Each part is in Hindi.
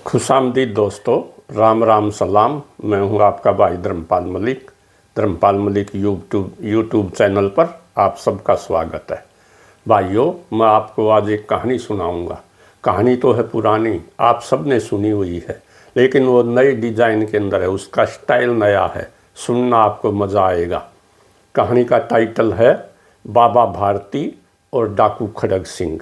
खुशामदीद दोस्तों, राम राम सलाम। मैं हूं आपका भाई धर्मपाल मलिक यूट्यूब चैनल पर आप सबका स्वागत है। भाइयों, मैं आपको आज एक कहानी सुनाऊंगा। कहानी तो है पुरानी, आप सब ने सुनी हुई है, लेकिन वो नए डिजाइन के अंदर है, उसका स्टाइल नया है। सुनना आपको मज़ा आएगा। कहानी का टाइटल है बाबा भारती और डाकू खड़ग सिंह।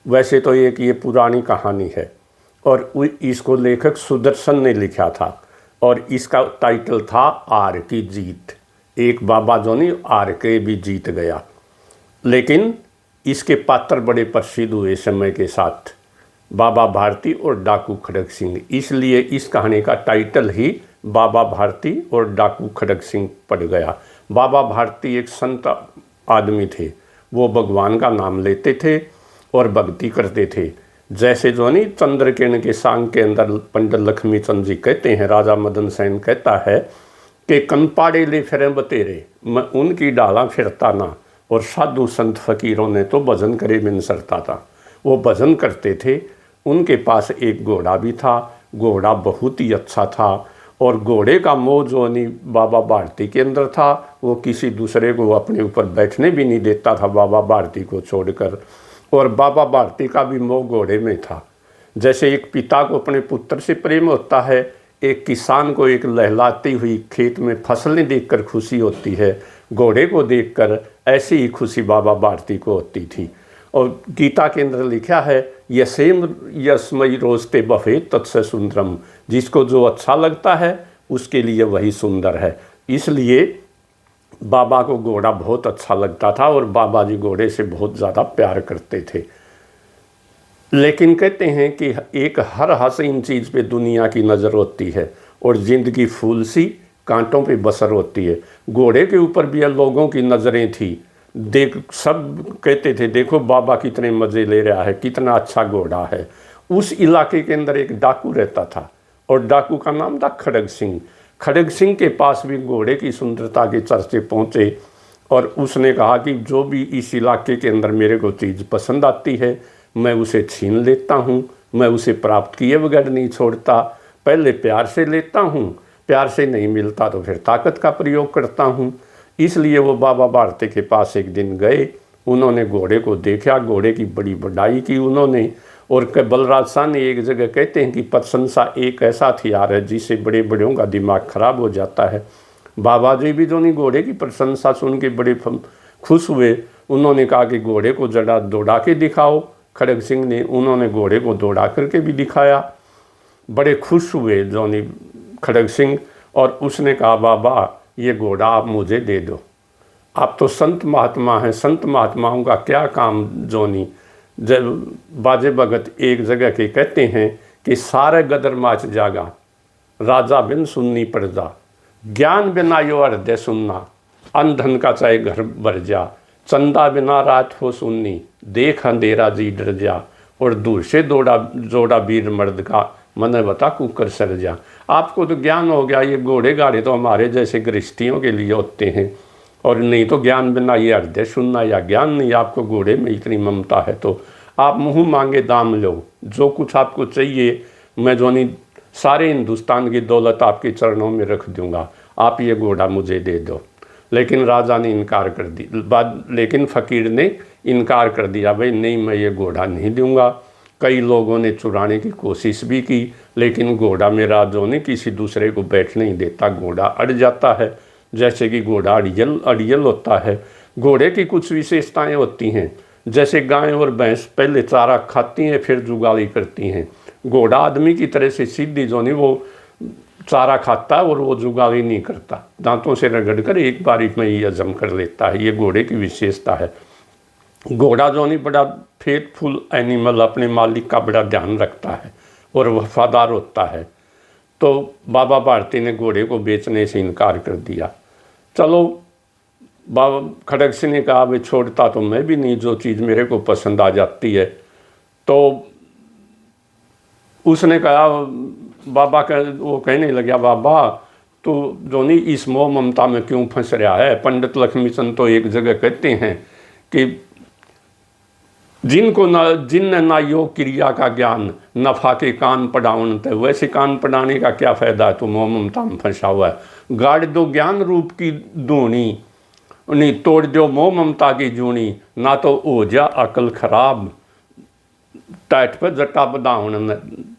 वैसे तो एक ये पुरानी कहानी है और इसको लेखक सुदर्शन ने लिखा था और इसका टाइटल था आर की जीत। एक बाबा जो नहीं आर के भी जीत गया, लेकिन इसके पात्र बड़े प्रसिद्ध हुए समय के साथ, बाबा भारती और डाकू खड़ग सिंह। इसलिए इस कहानी का टाइटल ही बाबा भारती और डाकू खड़ग सिंह पड़ गया। बाबा भारती एक संत आदमी थे। वो भगवान का नाम लेते थे और भक्ति करते थे। जैसे जो नहीं चंद्रकिरण के सांग के अंदर पंडित लक्ष्मी चंद जी कहते हैं, राजा मदन सेन कहता है कि कनपाड़े ले फिरे बतेरे, मैं उनकी डाला फिरता ना, और साधु संत फकीरों ने तो भजन करे बिन सरता था। वो भजन करते थे। उनके पास एक घोड़ा भी था। घोड़ा बहुत ही अच्छा था और घोड़े का मोह जो नहीं बाबा भारती के अंदर था, वो किसी दूसरे को अपने ऊपर बैठने भी नहीं देता था बाबा भारती को छोड़कर। और बाबा भारती का भी मोह घोड़े में था। जैसे एक पिता को अपने पुत्र से प्रेम होता है, एक किसान को एक लहलाती हुई खेत में फसलें देखकर खुशी होती है, घोड़े को देखकर ऐसी ही खुशी बाबा भारती को होती थी। और गीता के अंदर लिखा है, यसेम यस्मयी रोजते बफे तत्से सुंदरम, जिसको जो अच्छा लगता है उसके लिए वही सुंदर है। इसलिए बाबा को घोड़ा बहुत अच्छा लगता था और बाबा जी घोड़े से बहुत ज़्यादा प्यार करते थे। लेकिन कहते हैं कि एक हर हसीन चीज़ पे दुनिया की नज़र होती है और ज़िंदगी फूल सी कांटों पे बसर होती है। घोड़े के ऊपर भी लोगों की नज़रें थी। सब कहते थे, देखो बाबा कितने मज़े ले रहा है, कितना अच्छा घोड़ा है। उस इलाके के अंदर एक डाकू रहता था और डाकू का नाम था खड़ग सिंह। खड़ग सिंह के पास भी घोड़े की सुंदरता के चर्चे पहुँचे और उसने कहा कि जो भी इस इलाके के अंदर मेरे को चीज़ पसंद आती है, मैं उसे छीन लेता हूँ। मैं उसे प्राप्त किए बगैर नहीं छोड़ता। पहले प्यार से लेता हूँ, प्यार से नहीं मिलता तो फिर ताकत का प्रयोग करता हूँ। इसलिए वो बाबा भारती के पास एक दिन गए। उन्होंने घोड़े को देखा, घोड़े की बड़ी बढ़ाई की उन्होंने। और बलराज शाह ने एक जगह कहते हैं कि प्रशंसा एक ऐसा हथियार है जिससे बड़े बड़ों का दिमाग खराब हो जाता है। बाबा जी भी जो नहीं घोड़े की प्रशंसा सुन के बड़े खुश हुए। उन्होंने कहा कि घोड़े को जरा दौड़ा के दिखाओ। खड़ग सिंह ने उन्होंने घोड़े को दौड़ा करके भी दिखाया। बड़े खुश हुए जोनी खड़ग सिंह और उसने कहा, बाबा ये घोड़ा आप मुझे दे दो। आप तो संत महात्मा हैं, संत महात्माओं का क्या काम जोनी। जब बाजे भगत एक जगह के कहते हैं कि सारे गदर माच जागा, राजा बिन सुननी प्रजा, ज्ञान बिना यो हृदय सुनना, अंधन का चाहे घर भर जा, चंदा बिना रात हो सुननी, देख अंधेरा जी डर जा, और दूर से दौड़ा जोड़ा वीर मर्द का, मन बता कुकर सर जा। आपको तो ज्ञान हो गया, ये घोड़े गाड़े तो हमारे जैसे गृहस्थियों के लिए होते हैं, और नहीं तो ज्ञान बिना ये हृदय सुनना या ज्ञान नहीं। आपको घोड़े में इतनी ममता है तो आप मुँह मांगे दाम लो, जो कुछ आपको चाहिए मैं जो नहीं सारे हिंदुस्तान की दौलत आपके चरणों में रख दूंगा, आप ये घोड़ा मुझे दे दो। लेकिन राजा ने इनकार कर दी। लेकिन फ़कीर ने इनकार कर दिया, भाई नहीं, मैं ये घोड़ा नहीं दूंगा। कई लोगों ने चुराने की कोशिश भी की, लेकिन घोड़ा मेरा जो नहीं किसी दूसरे को बैठ नहीं देता, घोड़ा अड़ जाता है। जैसे कि घोड़ा अड़ियल होता है। घोड़े की कुछ विशेषताएं होती हैं, जैसे गाय और भैंस पहले चारा खाती हैं फिर जुगाली करती हैं। घोड़ा आदमी की तरह से सीधी जो नहीं वो चारा खाता है और वो जुगाली नहीं करता, दांतों से रगड़कर एक बारी में ही हजम कर लेता है। ये घोड़े की विशेषता है। घोड़ा जो नहीं बड़ा फेथफुल एनिमल, अपने मालिक का बड़ा ध्यान रखता है और वफादार होता है। तो बाबा भारती ने घोड़े को बेचने से इनकार कर दिया। चलो, बाबा खड़ग सिंह ने कहा, भाई छोड़ता तो मैं भी नहीं, जो चीज़ मेरे को पसंद आ जाती है। तो उसने कहा, बाबा का वो कहने लगा, बाबा तो जो नहीं इस मोह ममता में क्यों फंस रहा है। पंडित लक्ष्मीचंद तो एक जगह कहते हैं कि जिनको न जिन ना योग क्रिया का ज्ञान, नफा के कान पढ़ाउन ते। वैसे कान पढ़ाने का क्या फ़ायदा, तो मोह ममता में फंसा हुआ है। गाड़ दो ज्ञान रूप की दूनी, नहीं तोड़ दो मोह ममता की जूनी, ना तो हो जा अकल खराब, टाइट पर जटा बधाउन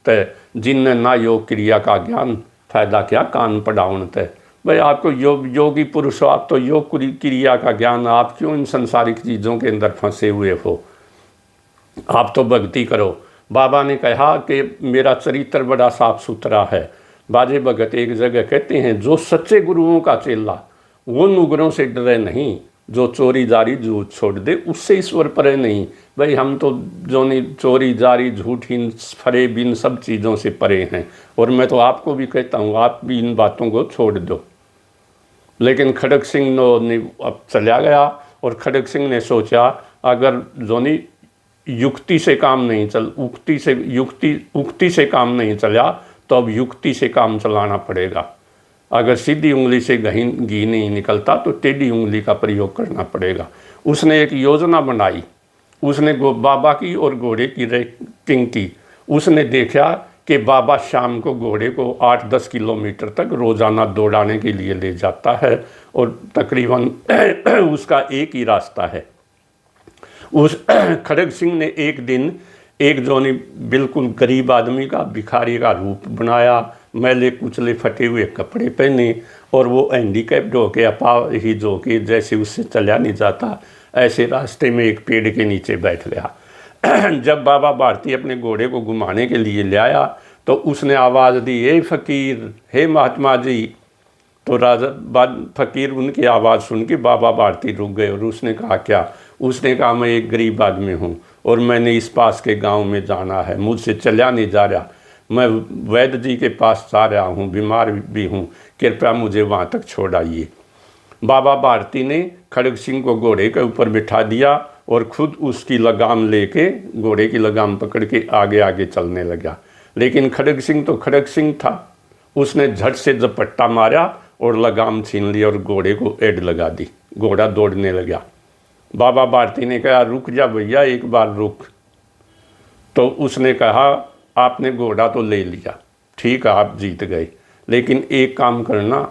ते। जिनने ना योग क्रिया का ज्ञान, फायदा क्या कान पढ़ाउन ते। भाई आपको योगी पुरुष हो, आप तो योग क्रिया का ज्ञान, आप क्यों इन संसारिक चीज़ों के अंदर फंसे हुए हो, आप तो भक्ति करो। बाबा ने कहा कि मेरा चरित्र बड़ा साफ सुथरा है। बाजे भगत एक जगह कहते हैं, जो सच्चे गुरुओं का चेला वो नुगरों से डरे नहीं, जो चोरी जारी झूठ छोड़ दे उससे ईश्वर परे नहीं। भाई हम तो जो नहीं चोरी जारी झूठ इन फरे बिन सब चीज़ों से परे हैं, और मैं तो आपको भी कहता हूँ आप भी इन बातों को छोड़ दो। लेकिन खड़ग सिंह ने अब चला गया, और खड़ग सिंह ने सोचा अगर जोनी युक्ति से काम नहीं चल, उक्ति से काम नहीं चला, तो अब युक्ति से काम चलाना पड़ेगा। अगर सीधी उंगली से घी नहीं निकलता तो टेढ़ी उंगली का प्रयोग करना पड़ेगा। उसने एक योजना बनाई, उसने बाबा की और घोड़े की रेटिंग की। उसने देखा कि बाबा शाम को घोड़े को 8-10 किलोमीटर तक रोज़ाना दौड़ाने के लिए ले जाता है, और तकरीबन उसका एक ही रास्ता है। उस खड़ग सिंह ने एक दिन एक जोनी बिल्कुल गरीब आदमी का, भिखारी का रूप बनाया, मैले कुचले फटे हुए कपड़े पहने, और वो हैंडीकैप्ड होके अपाव ही जो कि जैसे उससे चला नहीं जाता, ऐसे रास्ते में एक पेड़ के नीचे बैठ गया। जब बाबा भारती अपने घोड़े को घुमाने के लिए ले आया, तो उसने आवाज़ दी, हे फ़कीर, हे महात्मा जी। तो फ़कीर उनकी आवाज़ सुन के बाबा भारती रुक गए, और उसने कहा क्या? उसने कहा मैं एक गरीब आदमी हूँ, और मैंने इस पास के गांव में जाना है, मुझसे चला नहीं जा रहा, मैं वैद्य जी के पास जा रहा हूँ, बीमार भी हूँ, कृपया मुझे वहाँ तक छोड़ाइए। बाबा भारती ने खड़ग सिंह को घोड़े के ऊपर बिठा दिया, और खुद उसकी लगाम लेके, घोड़े की लगाम पकड़ के आगे आगे चलने लगा। लेकिन खड़ग सिंह तो खड़ग सिंह था, उसने झट से झपट्टा मारा और लगाम छीन ली और घोड़े को एड़ लगा दी। घोड़ा दौड़ने लगा। बाबा भारती ने कहा रुक जा भैया, एक बार रुक। तो उसने कहा आपने घोड़ा तो ले लिया, ठीक है आप जीत गए, लेकिन एक काम करना,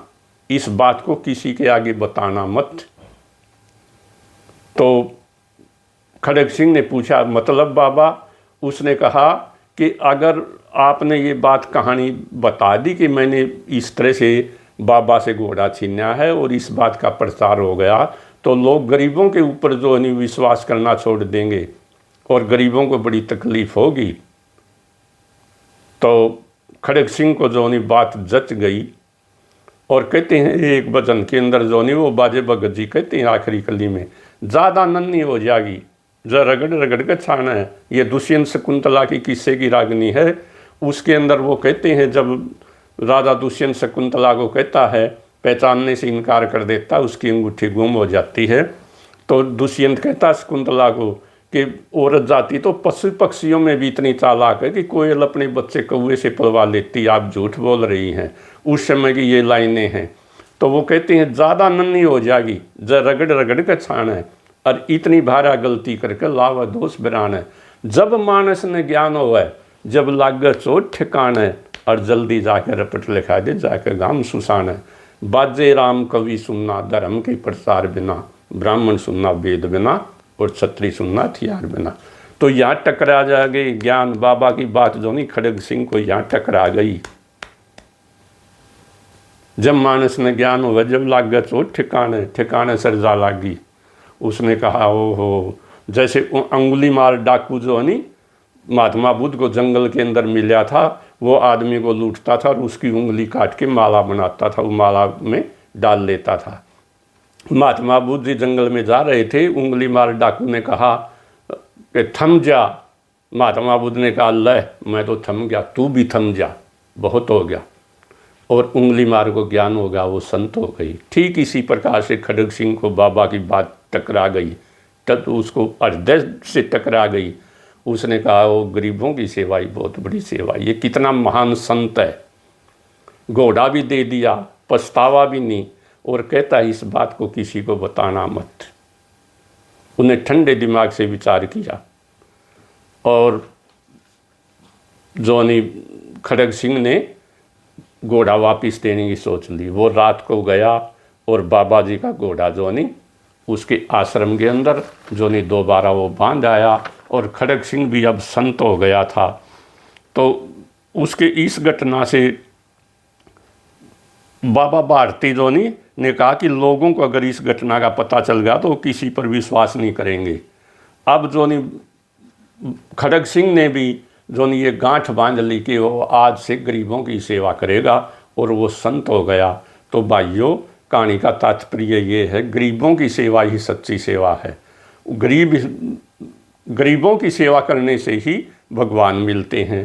इस बात को किसी के आगे बताना मत। तो खड़ग सिंह ने पूछा मतलब बाबा? उसने कहा कि अगर आपने ये बात कहानी बता दी कि मैंने इस तरह से बाबा से घोड़ा छीना है और इस बात का प्रचार हो गया, तो लोग गरीबों के ऊपर जो है विश्वास करना छोड़ देंगे और गरीबों को बड़ी तकलीफ होगी। तो खड़ग सिंह को जो बात जच गई, और कहते हैं एक भजन के अंदर जो वो बाजे भगत जी कहते हैं आखिरी कली में, ज़्यादा नन्ही हो जाएगी जो रगड़ रगड़ के छाना है। ये दुष्यंत शकुंतला की किस्से की रागनी है। उसके अंदर वो कहते हैं जब राजा दुष्यंत शकुंतला को कहता है, पहचानने से इनकार कर देता, उसकी अंगूठी गुम हो जाती है, तो दुष्यंत कहता शकुंतला को कि औरत जाति तो पशु पक्षियों में भी इतनी चालाक है कि कोयल अपने बच्चे कौवे से पलवा लेती, आप झूठ बोल रही हैं। उस समय की ये लाइनें हैं। तो वो कहते हैं ज़्यादा नन्ही हो जाएगी ज रगड़ रगड़ के छान है, और इतनी भारा गलती करके लावा दोष बिरान है। जब मानस ने ज्ञान हो है, जब लाग चोट ठिकान है, और जल्दी जाकर रपट लिखा दे जाकर गाम सुसान है। बाजे राम कवि सुनना धर्म के प्रसार बिना, ब्राह्मण सुनना वेद बिना, और क्षत्रिय सुनना हथियार बिना। तो यहाँ टकरा जा गई ज्ञान। बाबा की बात जो नहीं खड़ग सिंह को यहाँ टकरा गई। जब मानस ने ज्ञान हुआ, जब लाग चोट ठिकाने ठिकाने सरजा लागी। उसने कहा ओहो, जैसे अंगुली मार डाकू जो है नी महात्मा बुद्ध को जंगल के अंदर मिला था, वो आदमी को लूटता था और उसकी उंगली काट के माला बनाता था, वो माला में डाल लेता था। महात्मा बुद्ध जी जंगल में जा रहे थे, उंगली मार डाकू ने कहा कि थम जा। महात्मा बुद्ध ने कहा ले मैं तो थम गया, तू भी थम जा, बहुत हो गया। और उंगली मार को ज्ञान हो गया, वो संत हो गई। ठीक इसी प्रकार से खड़ग सिंह को बाबा की बात टकरा गई, तब तो उसको हृदय से टकरा गई। उसने कहा वो गरीबों की सेवा ही बहुत बड़ी सेवा, ये कितना महान संत है। घोड़ा भी दे दिया, पछतावा भी नहीं, और कहता है इस बात को किसी को बताना मत। उन्हें ठंडे दिमाग से विचार किया, और जोनी खड़ग सिंह ने घोड़ा वापस देने की सोच ली। वो रात को गया और बाबा जी का घोड़ा जोनी उसके आश्रम के अंदर जोनी दोबारा वो बांध आया। और खड़ग सिंह भी अब संत हो गया था। तो उसके इस घटना से बाबा भारती जोनी ने कहा कि लोगों को अगर इस घटना का पता चल गया तो किसी पर विश्वास नहीं करेंगे। अब जोनी खड़ग सिंह ने भी जोनी ये गांठ बांध ली कि वो आज से गरीबों की सेवा करेगा और वो संत हो गया। तो भाइयों, कहानी का तात्पर्य ये है, गरीबों की सेवा ही सच्ची सेवा है। गरीबों की सेवा करने से ही भगवान मिलते हैं,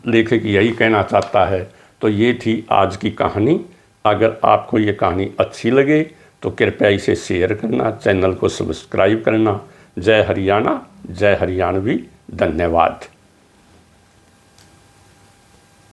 लेखक यही कहना चाहता है। तो ये थी आज की कहानी। अगर आपको ये कहानी अच्छी लगे तो कृपया इसे शेयर करना, चैनल को सब्सक्राइब करना। जय हरियाणा, जय हरियाणवी। धन्यवाद।